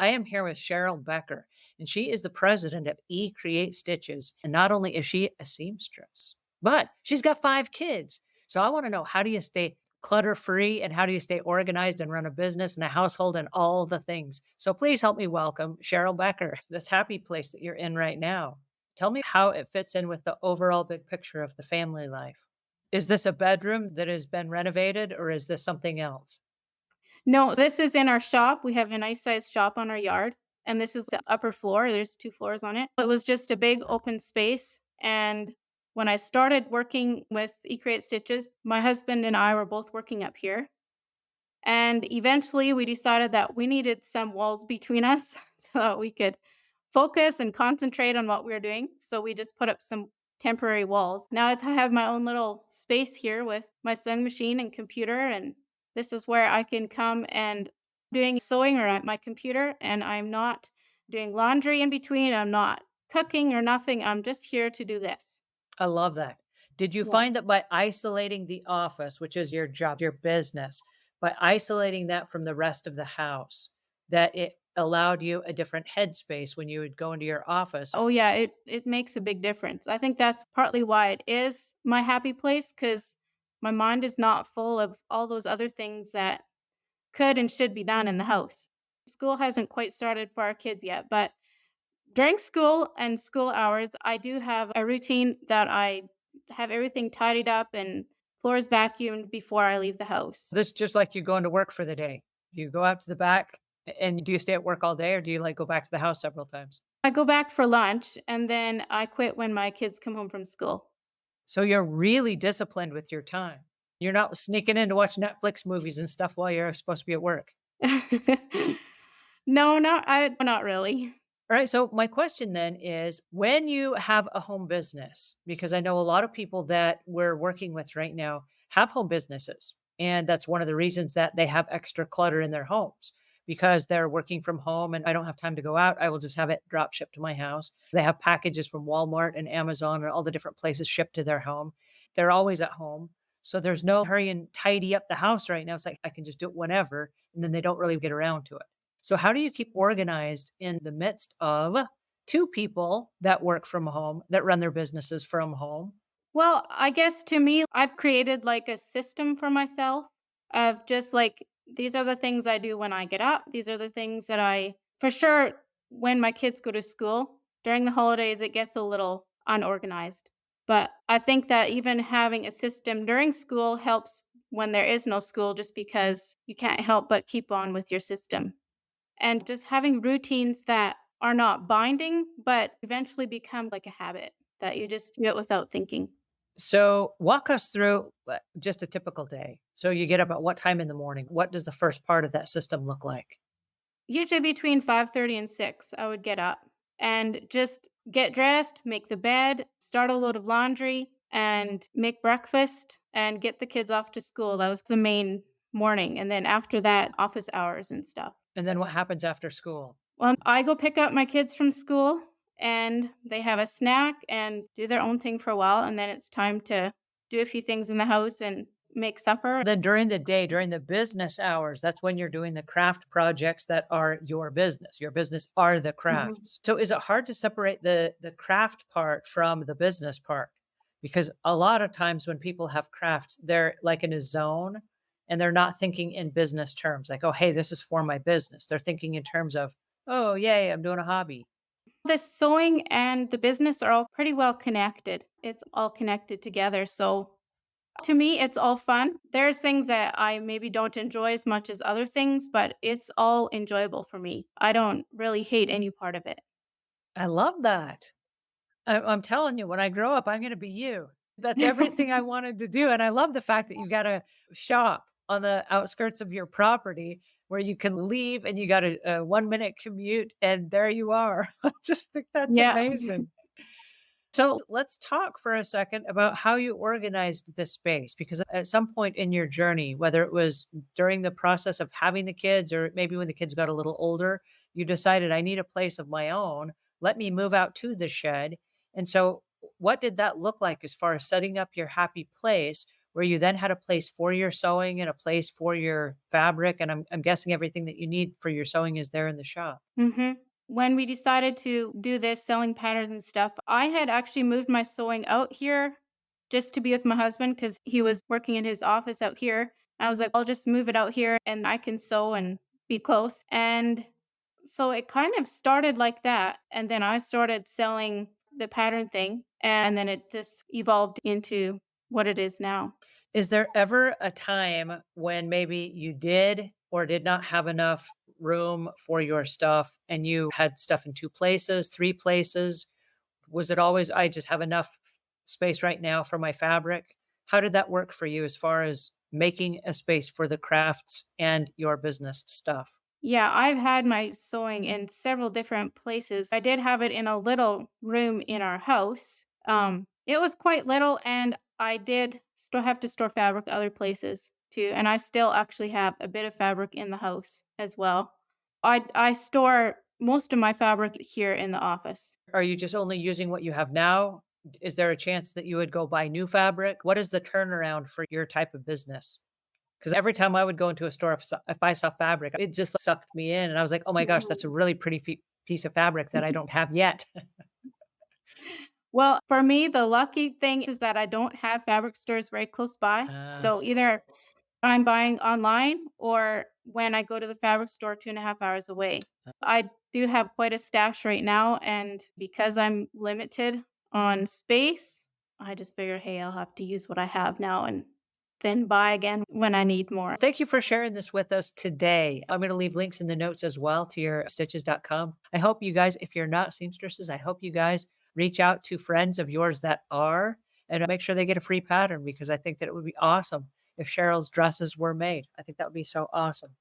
I am here with Cheryl Becker, and she is the president of eCreate Stitches. And not only is she a seamstress, but she's got 5 kids. So I want to know, how do you stay clutter free and how do you stay organized and run a business and a household and all the things? So please help me welcome Cheryl Becker, this happy place that you're in right now. Tell me how it fits in with the overall big picture of the family life. Is this a bedroom that has been renovated or is this something else? No, this is in our shop. We have a nice sized shop on our yard, and this is the upper floor. There's 2 floors on it. It was just a big open space, and when I started working with eCreate Stitches, my husband and I were both working up here, and eventually we decided that we needed some walls between us so that we could focus and concentrate on what we were doing. So we just put up some temporary walls. Now I have my own little space here with my sewing machine and computer, and this is where I can come and doing sewing or at my computer, and I'm not doing laundry in between. I'm not cooking or nothing. I'm just here to do this. I love that. Did you Yeah. find that by isolating the office, which is your job, your business, by isolating that from the rest of the house, that it allowed you a different headspace when you would go into your office? Oh yeah, it makes a big difference. I think that's partly why it is my happy place, cuz my mind is not full of all those other things that could and should be done in the house. School hasn't quite started for our kids yet, but during school and school hours, I do have a routine that I have everything tidied up and floors vacuumed before I leave the house. This just like you going to work for the day. You go out to the back and do you stay at work all day or do you like go back to the house several times? I go back for lunch and then I quit when my kids come home from school. So you're really disciplined with your time. You're not sneaking in to watch Netflix movies and stuff while you're supposed to be at work. No, not really. All right. So my question then is when you have a home business, because I know a lot of people that we're working with right now have home businesses. And that's one of the reasons that they have extra clutter in their homes because they're working from home and I don't have time to go out. I will just have it drop shipped to my house. They have packages from Walmart and Amazon and all the different places shipped to their home. They're always at home. So there's no hurry and tidy up the house right now. It's like I can just do it whenever. And then they don't really get around to it. So how do you keep organized in the midst of 2 people that work from home, that run their businesses from home? Well, I guess to me, I've created like a system for myself of just like, these are the things I do when I get up. These are the things that for sure, when my kids go to school during the holidays, it gets a little unorganized. But I think that even having a system during school helps when there is no school, just because you can't help but keep on with your system. And just having routines that are not binding, but eventually become like a habit that you just do it without thinking. So walk us through just a typical day. So you get up at what time in the morning? What does the first part of that system look like? Usually between 5:30 and 6, I would get up and just get dressed, make the bed, start a load of laundry, and make breakfast and get the kids off to school. That was the main morning. And then after that, office hours and stuff. And then what happens after school? Well, I go pick up my kids from school and they have a snack and do their own thing for a while. And then it's time to do a few things in the house and make supper. Then during the day, during the business hours, that's when you're doing the craft projects that are your business. Your business are the Mhm. crafts. So is it hard to separate the craft part from the business part? Because a lot of times when people have crafts, they're like in a zone and they're not thinking in business terms like, oh, hey, this is for my business. They're thinking in terms of, oh, yay, I'm doing a hobby. The sewing and the business are all pretty well connected. It's all connected together. So to me, it's all fun. There's things that I maybe don't enjoy as much as other things, but it's all enjoyable for me. I don't really hate any part of it. I love that. I'm telling you, when I grow up, I'm going to be you. That's everything I wanted to do. And I love the fact that you got a shop on the outskirts of your property where you can leave and you got a 1 minute commute and there you are. I just think that's Yeah. amazing. So let's talk for a second about how you organized this space because at some point in your journey, whether it was during the process of having the kids or maybe when the kids got a little older, you decided I need a place of my own. Let me move out to the shed. And so what did that look like as far as setting up your happy place? where you then had a place for your sewing and a place for your fabric, and I'm guessing everything that you need for your sewing is there in the shop. Mhm. When we decided to do this selling patterns and stuff, I had actually moved my sewing out here just to be with my husband because he was working in his office out here. I was like, I'll just move it out here and I can sew and be close. And so it kind of started like that. And then I started selling the pattern thing. And then it just evolved into what it is now. Is there ever a time when maybe you did or did not have enough room for your stuff and you had stuff in 2 places, 3 places? Was it always, "I just have enough space right now for my fabric"? How did that work for you as far as making a space for the crafts and your business stuff? Yeah, I've had my sewing in several different places. I did have it in a little room in our house. It was quite little, and I did still have to store fabric other places too. And I still actually have a bit of fabric in the house as well. I store most of my fabric here in the office. Are you just only using what you have now? Is there a chance that you would go buy new fabric? What is the turnaround for your type of business? Because every time I would go into a store, if I saw fabric, it just sucked me in, and I was like, "Oh my gosh, that's a really pretty piece of fabric that I don't have yet." Well, for me, the lucky thing is that I don't have fabric stores very close by. Uh, So either I'm buying online or when I go to the fabric store 2.5 hours away. I do have quite a stash right now. And because I'm limited on space, I just figured, hey, I'll have to use what I have now and then buy again when I need more. Thank you for sharing this with us today. I'm gonna leave links in the notes as well to your stitches.com. I hope you guys, if you're not seamstresses, I hope you guys reach out to friends of yours that are and make sure they get a free pattern because I think that it would be awesome if Cheryl's dresses were made. I think that would be so awesome.